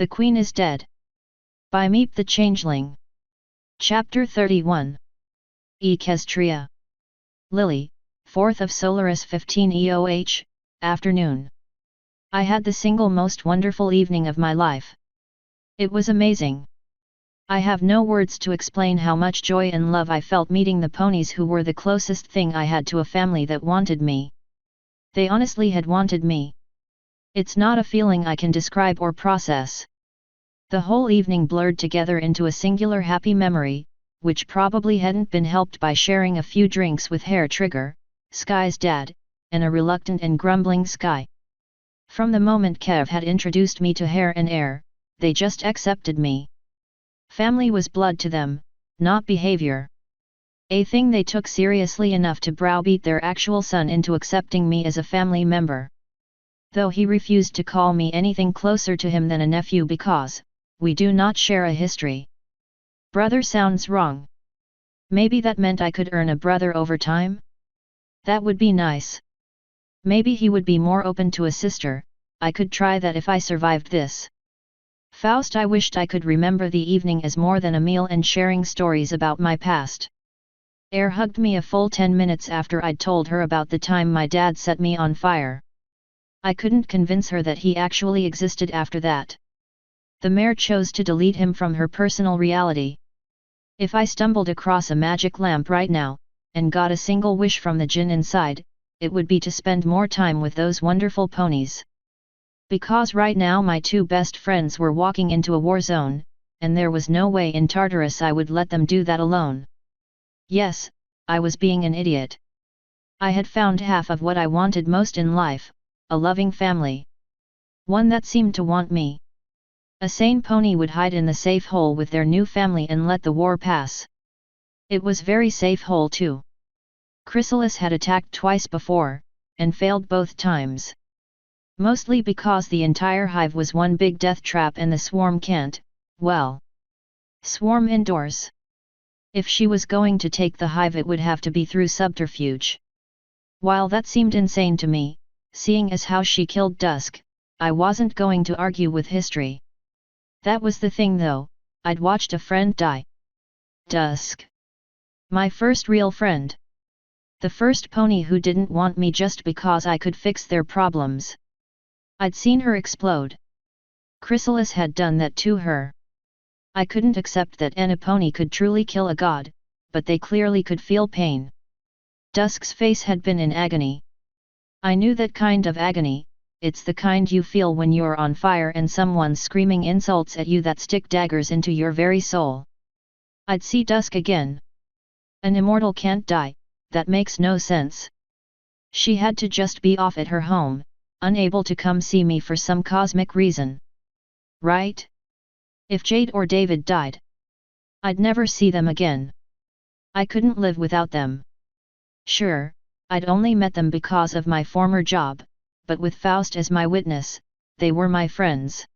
The Queen is Dead. By Meep the Changeling. Chapter 31. Equestria. Lily, 4th of Solaris 15 EOH, afternoon. I had the single most wonderful evening of my life. It was amazing. I have no words to explain how much joy and love I felt meeting the ponies who were the closest thing I had to a family that wanted me. They honestly had wanted me. It's not a feeling I can describe or process. The whole evening blurred together into a singular happy memory, which probably hadn't been helped by sharing a few drinks with Hair Trigger, Sky's dad, and a reluctant and grumbling Sky. From the moment Kev had introduced me to Hair and Air, they just accepted me. Family was blood to them, not behavior. A thing they took seriously enough to browbeat their actual son into accepting me as a family member. Though he refused to call me anything closer to him than a nephew because we do not share a history. Brother sounds wrong. Maybe that meant I could earn a brother over time? That would be nice. Maybe he would be more open to a sister. I could try that if I survived this. Faust, I wished I could remember the evening as more than a meal and sharing stories about my past. Air hugged me a full 10 minutes after I'd told her about the time my dad set me on fire. I couldn't convince her that he actually existed after that. The mare chose to delete him from her personal reality. If I stumbled across a magic lamp right now, and got a single wish from the djinn inside, it would be to spend more time with those wonderful ponies. Because right now my two best friends were walking into a war zone, and there was no way in Tartarus I would let them do that alone. Yes, I was being an idiot. I had found half of what I wanted most in life, a loving family. One that seemed to want me. A sane pony would hide in the safe hole with their new family and let the war pass. It was very safe hole too. Chrysalis had attacked twice before, and failed both times. Mostly because the entire hive was one big death trap and the swarm can't, well, swarm indoors. If she was going to take the hive it would have to be through subterfuge. While that seemed insane to me, seeing as how she killed Dusk, I wasn't going to argue with history. That was the thing though, I'd watched a friend die. Dusk. My first real friend. The first pony who didn't want me just because I could fix their problems. I'd seen her explode. Chrysalis had done that to her. I couldn't accept that any pony could truly kill a god, but they clearly could feel pain. Dusk's face had been in agony. I knew that kind of agony. It's the kind you feel when you're on fire and someone's screaming insults at you that stick daggers into your very soul. I'd see Dusk again. An immortal can't die, that makes no sense. She had to just be off at her home, unable to come see me for some cosmic reason. Right? If Jade or David died, I'd never see them again. I couldn't live without them. Sure, I'd only met them because of my former job, but with Faust as my witness, they were my friends.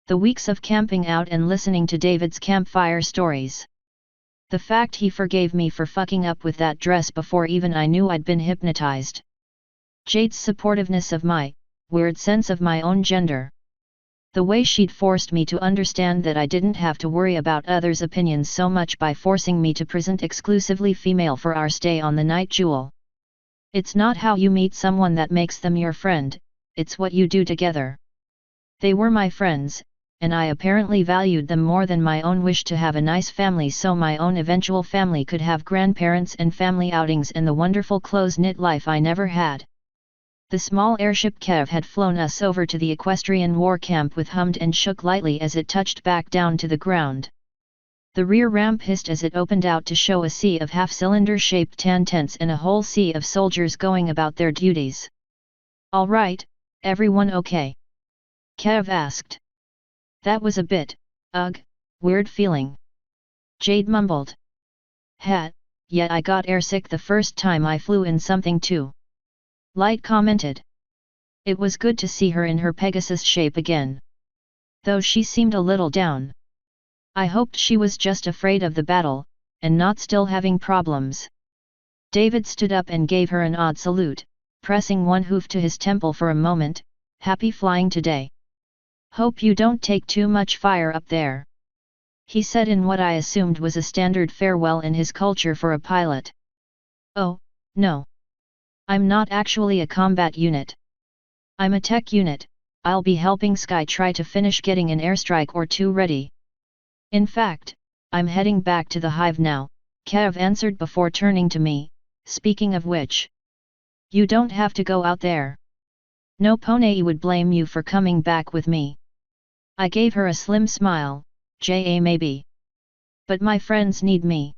The weeks of camping out and listening to David's campfire stories. The fact he forgave me for fucking up with that dress before even I knew I'd been hypnotized. Jade's supportiveness of my weird sense of my own gender. The way she'd forced me to understand that I didn't have to worry about others' opinions so much by forcing me to present exclusively female for our stay on the Night Jewel. It's not how you meet someone that makes them your friend, it's what you do together. They were my friends, and I apparently valued them more than my own wish to have a nice family so my own eventual family could have grandparents and family outings and the wonderful close-knit life I never had. The small airship Kev had flown us over to the Equestrian war camp with hummed and shook lightly as it touched back down to the ground. The rear ramp hissed as it opened out to show a sea of half-cylinder-shaped tan tents and a whole sea of soldiers going about their duties. "All right, everyone okay?" Kev asked. That was a bit, weird feeling. Jade mumbled. Yeah, I got airsick the first time I flew in something too. Light commented. It was good to see her in her Pegasus shape again. Though she seemed a little down. I hoped she was just afraid of the battle, and not still having problems. David stood up and gave her an odd salute, pressing one hoof to his temple for a moment. "Happy flying today." Hope you don't take too much fire up there. He said in what I assumed was a standard farewell in his culture for a pilot. Oh, no. I'm not actually a combat unit. I'm a tech unit. I'll be helping Sky try to finish getting an airstrike or two ready. In fact, I'm heading back to the hive now, Kev answered before turning to me, speaking of which. You don't have to go out there. No Pone would blame you for coming back with me. I gave her a slim smile, maybe. But my friends need me.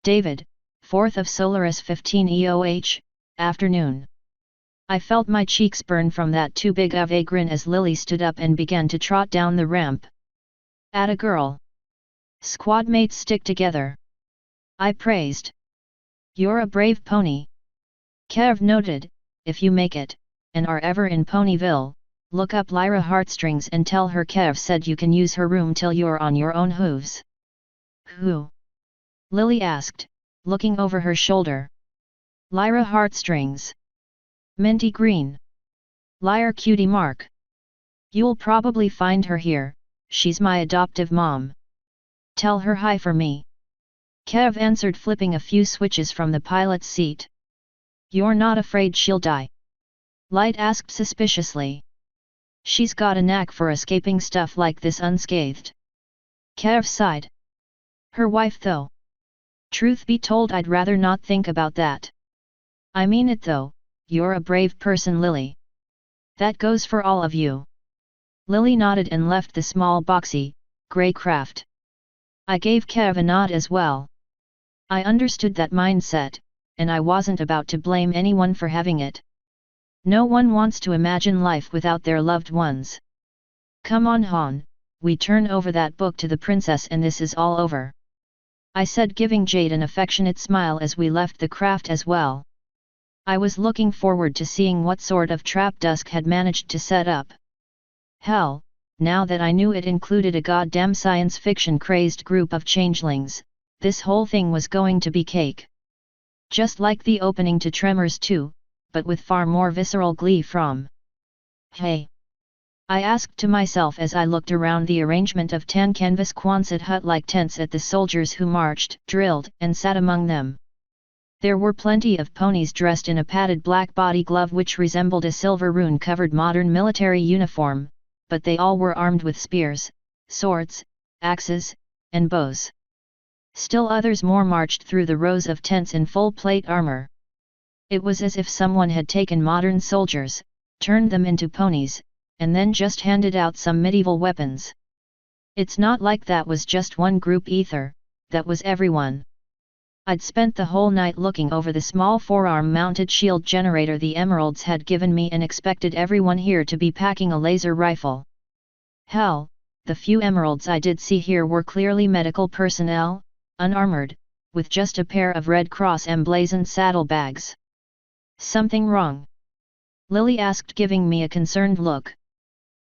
David, 4th of Solaris 15 EOH, afternoon. I felt my cheeks burn from that too big of a grin as Lily stood up and began to trot down the ramp. Atta girl. Squad mates stick together. I praised. You're a brave pony. Kev noted, if you make it, and are ever in Ponyville, look up Lyra Heartstrings and tell her Kev said you can use her room till you're on your own hooves. Who? Lily asked, looking over her shoulder. Lyra Heartstrings. Minty green. Liar cutie mark. You'll probably find her here, she's my adoptive mom. Tell her hi for me. Kev answered, flipping a few switches from the pilot's seat. You're not afraid she'll die? Light asked suspiciously. She's got a knack for escaping stuff like this unscathed. Kev sighed. Her wife though? Truth be told, I'd rather not think about that. I mean it though, you're a brave person, Lily. That goes for all of you. Lily nodded and left the small boxy, grey craft. I gave Kev a nod as well. I understood that mindset, and I wasn't about to blame anyone for having it. No one wants to imagine life without their loved ones. Come on Han, we turn over that book to the princess and this is all over. I said, giving Jade an affectionate smile as we left the craft as well. I was looking forward to seeing what sort of trap Dusk had managed to set up. Hell, now that I knew it included a goddamn science fiction crazed group of changelings, this whole thing was going to be cake. Just like the opening to Tremors 2, but with far more visceral glee from. Hey! I asked to myself as I looked around the arrangement of 10 canvas Quonset hut-like tents at the soldiers who marched, drilled, and sat among them. There were plenty of ponies dressed in a padded black body glove which resembled a silver rune-covered modern military uniform, but they all were armed with spears, swords, axes, and bows. Still others more marched through the rows of tents in full plate armor. It was as if someone had taken modern soldiers, turned them into ponies, and then just handed out some medieval weapons. It's not like that was just one group either, that was everyone. I'd spent the whole night looking over the small forearm-mounted shield generator the Emeralds had given me and expected everyone here to be packing a laser rifle. Hell, the few Emeralds I did see here were clearly medical personnel, unarmored, with just a pair of Red Cross emblazoned saddlebags. Something wrong? Lily asked, giving me a concerned look.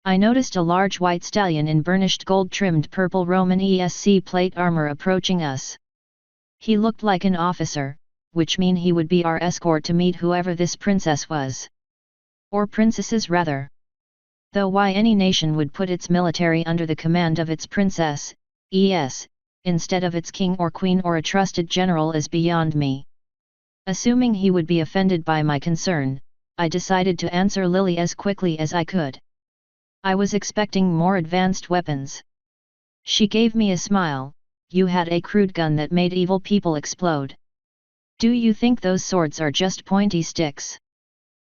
I noticed a large white stallion in burnished gold-trimmed purple Roman ESC plate armor approaching us. He looked like an officer, which mean he would be our escort to meet whoever this princess was. Or princesses rather. Though why any nation would put its military under the command of its princess, instead of its king or queen or a trusted general is beyond me. Assuming he would be offended by my concern, I decided to answer Lily as quickly as I could. I was expecting more advanced weapons. She gave me a smile. You had a crude gun that made evil people explode. Do you think those swords are just pointy sticks?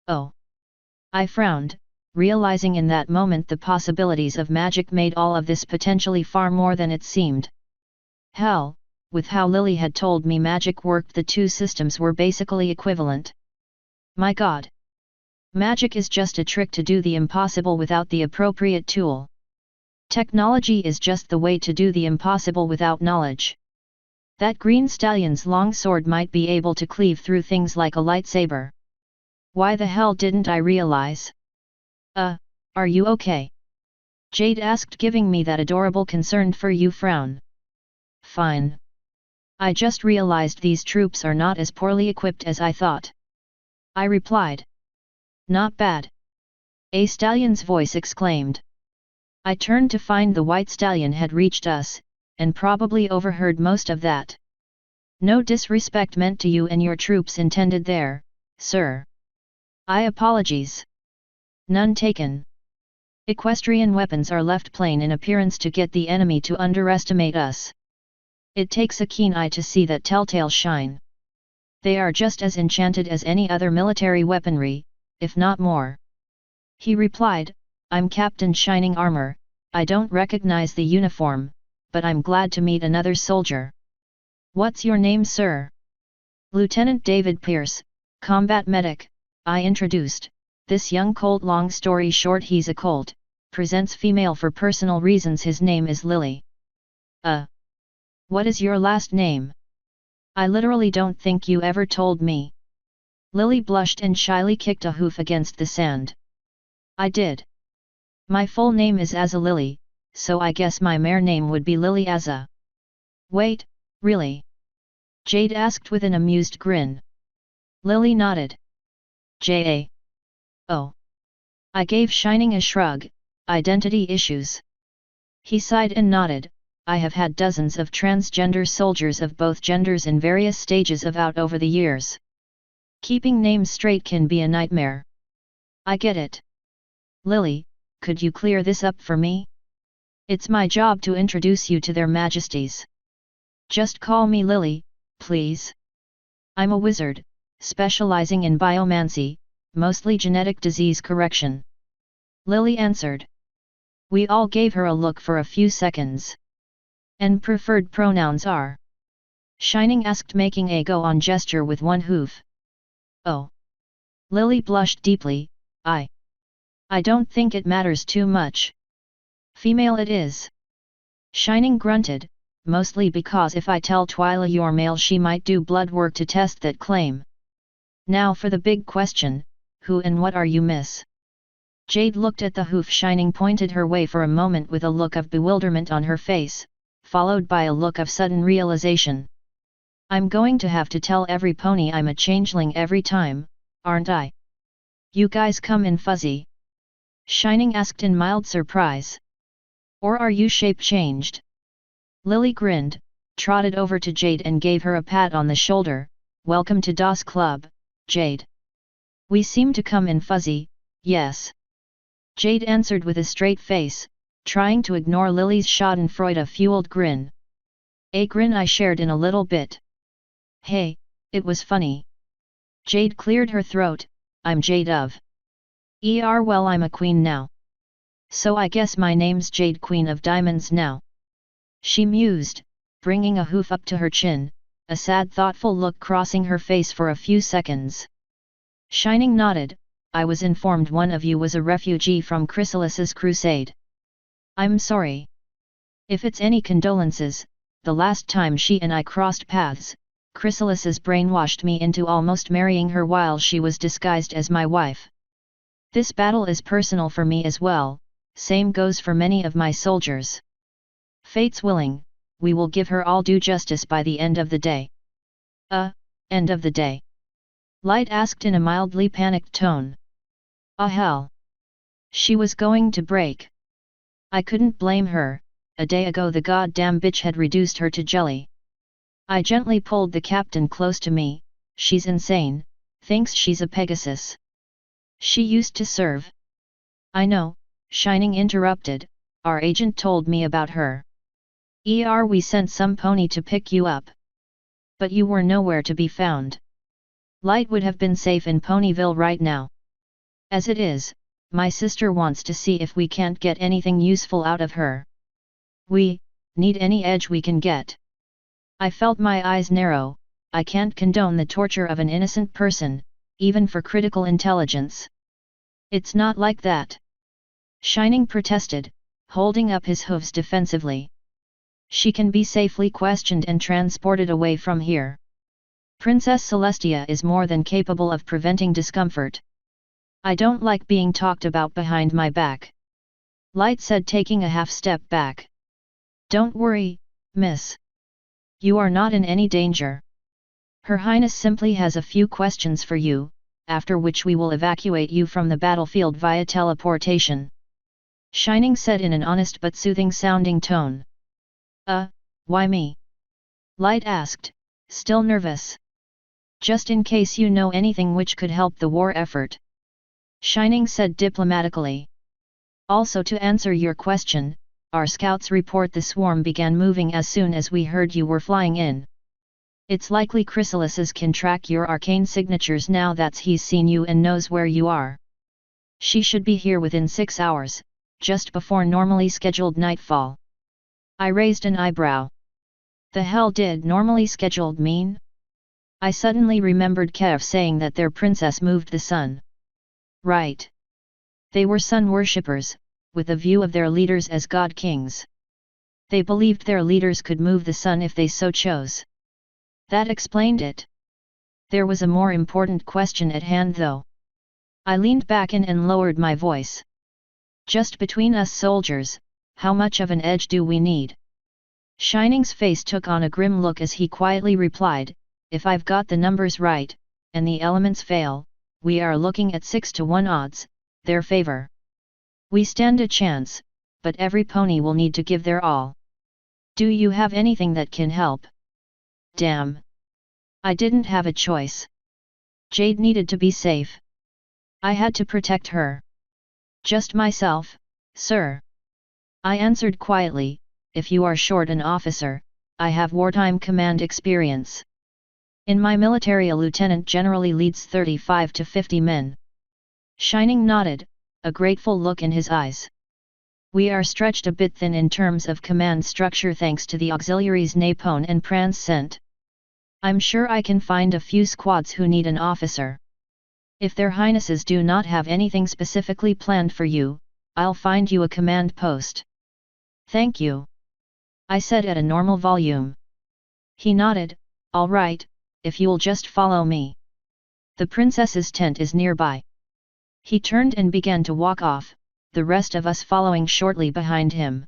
Oh. I frowned, realizing in that moment the possibilities of magic made all of this potentially far more than it seemed. Hell, with how Lily had told me magic worked, the two systems were basically equivalent. My God! Magic is just a trick to do the impossible without the appropriate tool. Technology is just the way to do the impossible without knowledge. That green stallion's long sword might be able to cleave through things like a lightsaber. Why the hell didn't I realize? Are you okay? Jade asked, giving me that adorable concerned for you frown. Fine. I just realized these troops are not as poorly equipped as I thought. I replied. Not bad. A stallion's voice exclaimed. I turned to find the white stallion had reached us, and probably overheard most of that. No disrespect meant to you and your troops intended there, sir. I apologize. None taken. Equestrian weapons are left plain in appearance to get the enemy to underestimate us. It takes a keen eye to see that telltale shine. They are just as enchanted as any other military weaponry, if not more. He replied, I'm Captain Shining Armor, I don't recognize the uniform, but I'm glad to meet another soldier. What's your name, sir? Lieutenant David Pierce, combat medic, I introduced. This young colt, long story short he's a colt, presents female for personal reasons, his name is Lily. What is your last name? I literally don't think you ever told me. Lily blushed and shyly kicked a hoof against the sand. I did. My full name is Azza Lily, so I guess my mare name would be Lily Azza. Wait, really? Jade asked with an amused grin. Lily nodded. J.A. Oh. I gave Shining a shrug, identity issues. He sighed and nodded, I have had dozens of transgender soldiers of both genders in various stages of out over the years. Keeping names straight can be a nightmare. I get it. Lily, could you clear this up for me? It's my job to introduce you to their majesties. Just call me Lily, please. I'm a wizard, specializing in biomancy, mostly genetic disease correction. Lily answered. We all gave her a look for a few seconds. And preferred pronouns are? Shining asked, making a go-on gesture with one hoof. Oh. Lily blushed deeply, I don't think it matters too much. Female it is. Shining grunted, mostly because if I tell Twyla you're male she might do blood work to test that claim. Now for the big question, who and what are you, miss? Jade looked at the hoof Shining pointed her way for a moment with a look of bewilderment on her face, followed by a look of sudden realization. I'm going to have to tell every pony I'm a changeling every time, aren't I? You guys come in fuzzy? Shining asked in mild surprise. Or are you shape changed? Lily grinned, trotted over to Jade and gave her a pat on the shoulder. Welcome to DOS Club, Jade. We seem to come in fuzzy, yes. Jade answered with a straight face, trying to ignore Lily's schadenfreude-fueled grin. A grin I shared in a little bit. Hey, it was funny. Jade cleared her throat, I'm Jade of. Well, I'm a queen now. So I guess my name's Jade, Queen of Diamonds now. She mused, bringing a hoof up to her chin, a sad thoughtful look crossing her face for a few seconds. Shining nodded, I was informed one of you was a refugee from Chrysalis's crusade. I'm sorry. If it's any condolences, the last time she and I crossed paths, Chrysalis's brainwashed me into almost marrying her while she was disguised as my wife. This battle is personal for me as well, same goes for many of my soldiers. Fate's willing, we will give her all due justice by the end of the day. End of the day? Light asked in a mildly panicked tone. Hell. She was going to break. I couldn't blame her, a day ago the goddamn bitch had reduced her to jelly. I gently pulled the captain close to me, she's insane, thinks she's a Pegasus. She used to serve. I know, Shining interrupted, our agent told me about her. We sent some pony to pick you up. But you were nowhere to be found. Light would have been safe in Ponyville right now. As it is, my sister wants to see if we can't get anything useful out of her. We need any edge we can get. I felt my eyes narrow, I can't condone the torture of an innocent person, even for critical intelligence. It's not like that. Shining protested, holding up his hooves defensively. She can be safely questioned and transported away from here. Princess Celestia is more than capable of preventing discomfort. I don't like being talked about behind my back. Light said, taking a half step back. Don't worry, miss. You are not in any danger. Her Highness simply has a few questions for you, after which we will evacuate you from the battlefield via teleportation. Shining said in an honest but soothing-sounding tone. Why me? Light asked, still nervous. Just in case you know anything which could help the war effort. Shining said diplomatically. Also to answer your question, our scouts report the swarm began moving as soon as we heard you were flying in. It's likely Chrysalises can track your arcane signatures now that he's seen you and knows where you are. She should be here within 6 hours, just before normally scheduled nightfall. I raised an eyebrow. The hell did normally scheduled mean? I suddenly remembered Kev saying that their princess moved the sun. Right. They were sun worshippers, with a view of their leaders as god kings. They believed their leaders could move the sun if they so chose. That explained it. There was a more important question at hand though. I leaned back in and lowered my voice. Just between us soldiers, how much of an edge do we need? Shining's face took on a grim look as he quietly replied, if I've got the numbers right, and the elements fail, we are looking at 6 to 1 odds, their favor. We stand a chance, but every pony will need to give their all. Do you have anything that can help? Damn. I didn't have a choice. Jade needed to be safe. I had to protect her. Just myself, sir. I answered quietly, if you are short an officer, I have wartime command experience. In my military a lieutenant generally leads 35 to 50 men. Shining nodded, a grateful look in his eyes. We are stretched a bit thin in terms of command structure thanks to the auxiliaries Napone and Prance sent. I'm sure I can find a few squads who need an officer. If their highnesses do not have anything specifically planned for you, I'll find you a command post. Thank you. I said at a normal volume. He nodded, all right, if you'll just follow me. The princess's tent is nearby. He turned and began to walk off, the rest of us following shortly behind him.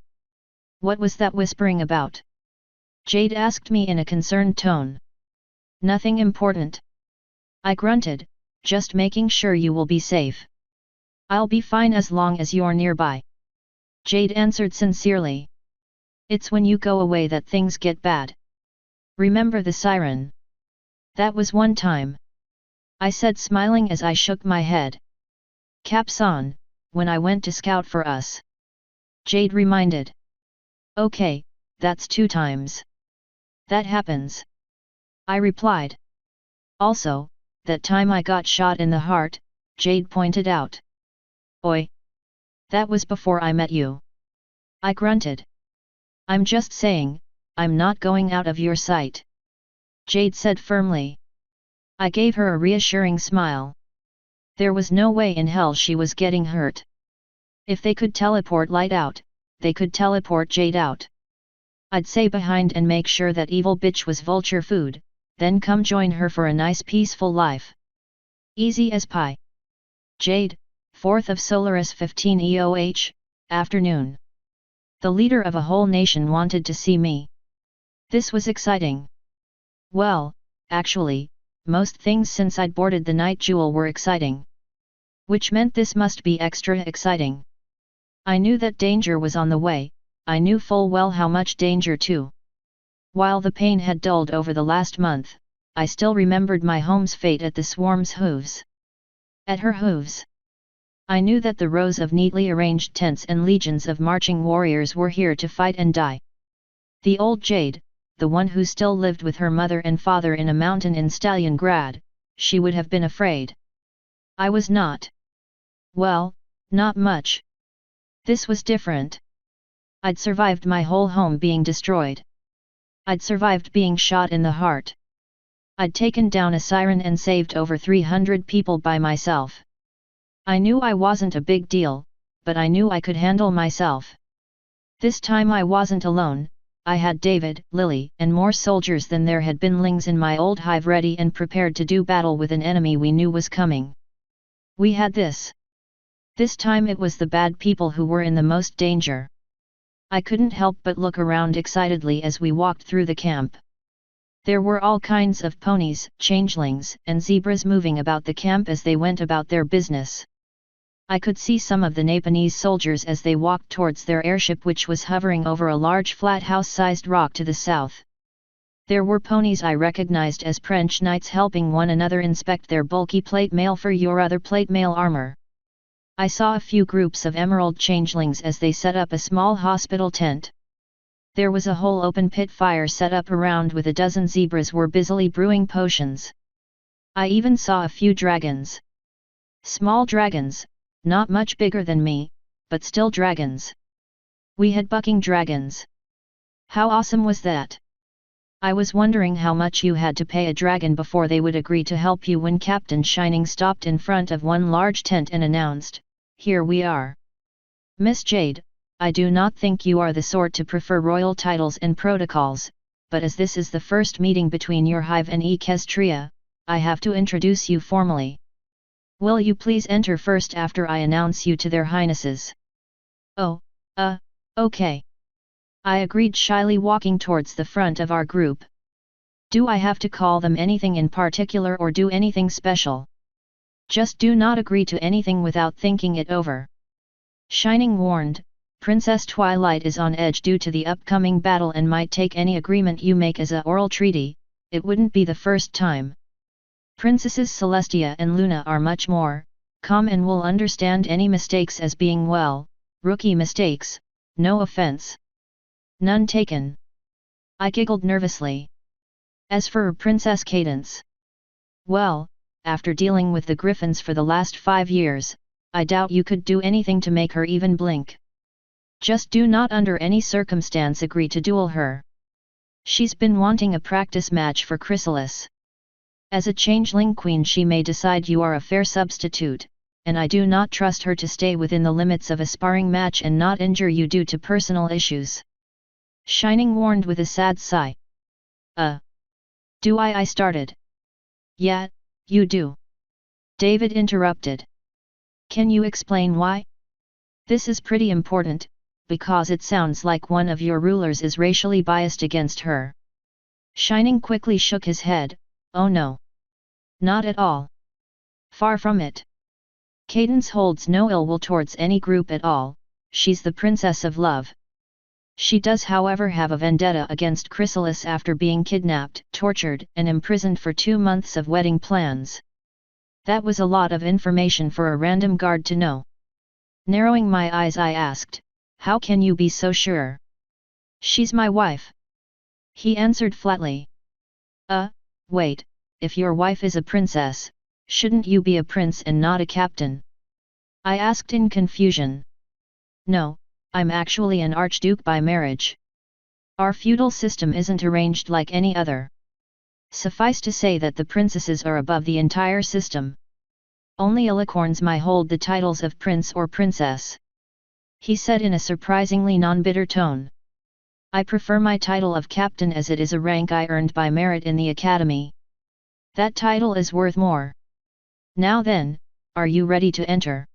What was that whispering about? Jade asked me in a concerned tone. Nothing important. I grunted, just making sure you will be safe. I'll be fine as long as you're nearby. Jade answered sincerely. It's when you go away that things get bad. Remember the siren? That was one time. I said smiling as I shook my head. Caps on, when I went to scout for us. Jade reminded. Okay, that's 2 times. That happens. I replied. Also, that time I got shot in the heart, Jade pointed out. Oi! That was before I met you. I grunted. I'm just saying, I'm not going out of your sight. Jade said firmly. I gave her a reassuring smile. There was no way in hell she was getting hurt. If they could teleport Light out, they could teleport Jade out. I'd stay behind and make sure that evil bitch was vulture food, then come join her for a nice peaceful life. Easy as pie. Jade, 4th of Solaris 15 EOH, afternoon. The leader of a whole nation wanted to see me. This was exciting. Well, actually, most things since I'd boarded the Night Jewel were exciting. Which meant this must be extra exciting. I knew that danger was on the way, I knew full well how much danger too. While the pain had dulled over the last month, I still remembered my home's fate at the swarm's hooves. At her hooves. I knew that the rows of neatly arranged tents and legions of marching warriors were here to fight and die. The old Jade, the one who still lived with her mother and father in a mountain in Stalingrad, she would have been afraid. I was not. Well, not much. This was different. I'd survived my whole home being destroyed. I'd survived being shot in the heart. I'd taken down a siren and saved over 300 people by myself. I knew I wasn't a big deal, but I knew I could handle myself. This time I wasn't alone, I had David, Lily, and more soldiers than there had been lings in my old hive ready and prepared to do battle with an enemy we knew was coming. We had this. This time it was the bad people who were in the most danger. I couldn't help but look around excitedly as we walked through the camp. There were all kinds of ponies, changelings, and zebras moving about the camp as they went about their business. I could see some of the Nepalese soldiers as they walked towards their airship, which was hovering over a large flat house-sized rock to the south. There were ponies I recognized as French knights helping one another inspect their bulky plate mail for your other plate mail armor. I saw a few groups of emerald changelings as they set up a small hospital tent. There was a whole open pit fire set up around with a dozen zebras were busily brewing potions. I even saw a few dragons. Small dragons, not much bigger than me, but still dragons. We had bucking dragons. How awesome was that? I was wondering how much you had to pay a dragon before they would agree to help you when Captain Shining stopped in front of one large tent and announced, "Here we are. Miss Jade, I do not think you are the sort to prefer royal titles and protocols, but as this is the first meeting between your hive and Equestria, I have to introduce you formally. Will you please enter first after I announce you to their highnesses?" "Oh, okay." I agreed, shyly walking towards the front of our group. "Do I have to call them anything in particular or do anything special? Just do not agree to anything without thinking it over." Shining warned, "Princess Twilight is on edge due to the upcoming battle and might take any agreement you make as a oral treaty. It wouldn't be the first time. Princesses Celestia and Luna are much more calm and will understand any mistakes as being, well, rookie mistakes, no offense. None taken." I giggled nervously. As for Princess Cadence, well, after dealing with the Griffins for the last 5 years, I doubt you could do anything to make her even blink. Just do not under any circumstance agree to duel her. She's been wanting a practice match for Chrysalis. As a changeling queen she may decide you are a fair substitute, and I do not trust her to stay within the limits of a sparring match and not injure you due to personal issues." Shining warned with a sad sigh. Do I started. "Yeah, you do." David interrupted. "Can you explain why? This is pretty important, because it sounds like one of your rulers is racially biased against her." Shining quickly shook his head. "Oh no. Not at all. Far from it. Cadence holds no ill will towards any group at all, she's the Princess of Love. She does however have a vendetta against Chrysalis after being kidnapped, tortured and imprisoned for 2 months of wedding plans." That was a lot of information for a random guard to know. Narrowing my eyes I asked, "How can you be so sure?" "She's my wife." He answered flatly. Wait, if your wife is a princess, shouldn't you be a prince and not a captain?" I asked in confusion. "No, I'm actually an archduke by marriage. Our feudal system isn't arranged like any other. Suffice to say that the princesses are above the entire system. Only alicorns may hold the titles of prince or princess," he said in a surprisingly non-bitter tone. "I prefer my title of captain as it is a rank I earned by merit in the academy. That title is worth more. Now then, are you ready to enter?"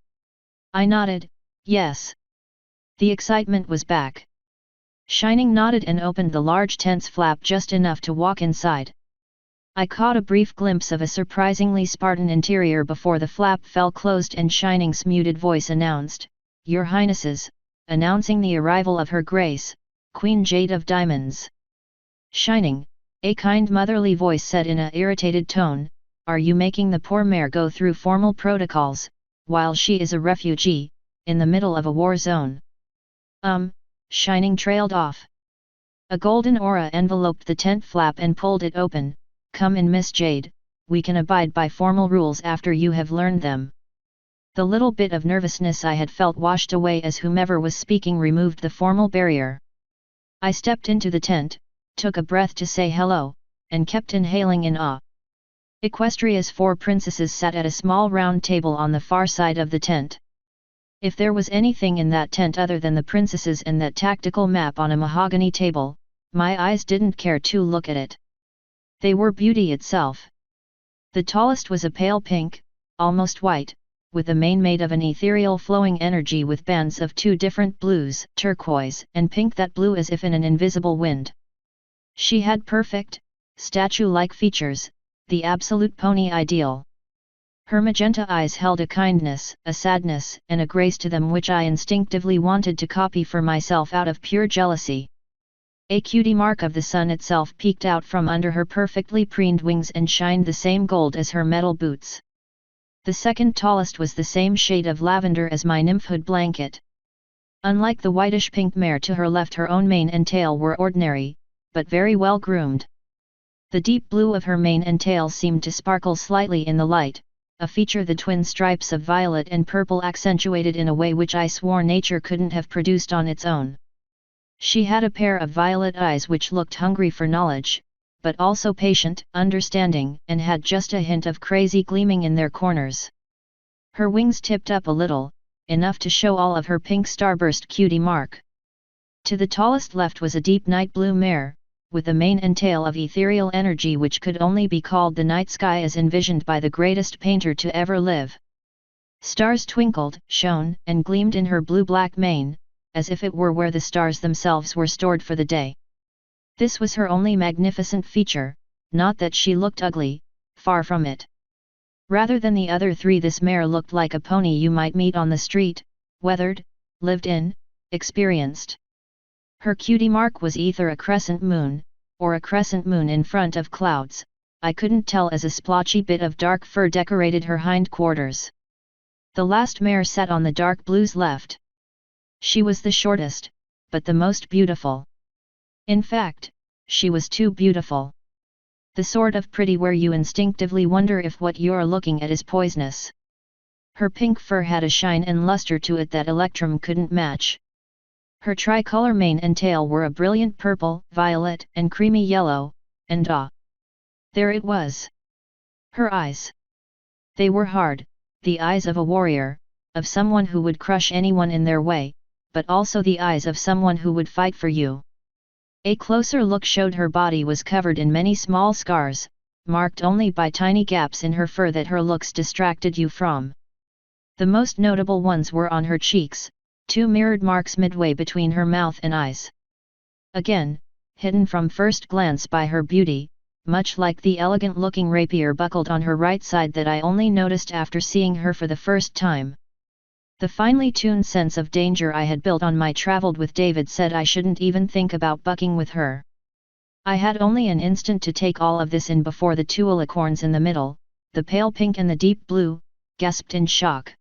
I nodded, yes. The excitement was back. Shining nodded and opened the large tent's flap just enough to walk inside. I caught a brief glimpse of a surprisingly Spartan interior before the flap fell closed and Shining's muted voice announced, "Your Highnesses," announcing the arrival of Her Grace, Queen Jade of Diamonds. "Shining," a kind motherly voice said in an irritated tone, "are you making the poor mare go through formal protocols, while she is a refugee, in the middle of a war zone?" Shining trailed off. A golden aura enveloped the tent flap and pulled it open. "Come in, Miss Jade, we can abide by formal rules after you have learned them." The little bit of nervousness I had felt washed away as whomever was speaking removed the formal barrier. I stepped into the tent, took a breath to say hello, and kept inhaling in awe. Equestria's 4 princesses sat at a small round table on the far side of the tent. If there was anything in that tent other than the princesses and that tactical map on a mahogany table, my eyes didn't care to look at it. They were beauty itself. The tallest was a pale pink, almost white, with a mane made of an ethereal flowing energy with bands of 2 different blues, turquoise and pink that blew as if in an invisible wind. She had perfect, statue-like features, the absolute pony ideal. Her magenta eyes held a kindness, a sadness, and a grace to them which I instinctively wanted to copy for myself out of pure jealousy. A cutie mark of the sun itself peeked out from under her perfectly preened wings and shined the same gold as her metal boots. The second tallest was the same shade of lavender as my nymphood blanket. Unlike the whitish-pink mare to her left, her own mane and tail were ordinary, but very well groomed. The deep blue of her mane and tail seemed to sparkle slightly in the light, a feature the twin stripes of violet and purple accentuated in a way which I swore nature couldn't have produced on its own. She had a pair of violet eyes which looked hungry for knowledge, but also patient, understanding, and had just a hint of crazy gleaming in their corners. Her wings tipped up a little, enough to show all of her pink starburst cutie mark. To the tallest left was a deep night blue mare, with a mane and tail of ethereal energy which could only be called the night sky as envisioned by the greatest painter to ever live. Stars twinkled, shone, and gleamed in her blue-black mane, as if it were where the stars themselves were stored for the day. This was her only magnificent feature, not that she looked ugly, far from it. Rather than the other three, this mare looked like a pony you might meet on the street, weathered, lived in, experienced. Her cutie mark was either a crescent moon, or a crescent moon in front of clouds, I couldn't tell, as a splotchy bit of dark fur decorated her hindquarters. The last mare sat on the dark blue's left. She was the shortest, but the most beautiful. In fact, she was too beautiful. The sort of pretty where you instinctively wonder if what you're looking at is poisonous. Her pink fur had a shine and luster to it that Electrum couldn't match. Her tricolor mane and tail were a brilliant purple, violet, and creamy yellow, and there it was. Her eyes. They were hard, the eyes of a warrior, of someone who would crush anyone in their way, but also the eyes of someone who would fight for you. A closer look showed her body was covered in many small scars, marked only by tiny gaps in her fur that her looks distracted you from. The most notable ones were on her cheeks, two mirrored marks midway between her mouth and eyes. Again, hidden from first glance by her beauty, much like the elegant-looking rapier buckled on her right side that I only noticed after seeing her for the first time. The finely tuned sense of danger I had built on my traveled with David said I shouldn't even think about bucking with her. I had only an instant to take all of this in before the two alicorns in the middle, the pale pink and the deep blue, gasped in shock.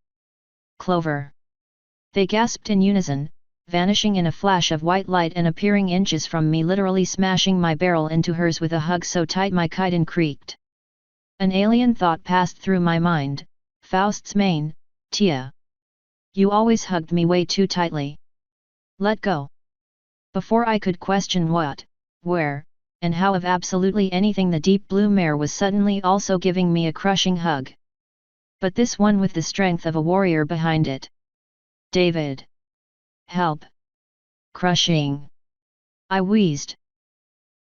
Clover. They gasped in unison, vanishing in a flash of white light and appearing inches from me, literally smashing my barrel into hers with a hug so tight my chitin creaked. An alien thought passed through my mind, Faust's mane, Tia. You always hugged me way too tightly. Let go. Before I could question what, where, and how of absolutely anything, the deep blue mare was suddenly also giving me a crushing hug. But this one with the strength of a warrior behind it. David. Help. Crushing. I wheezed.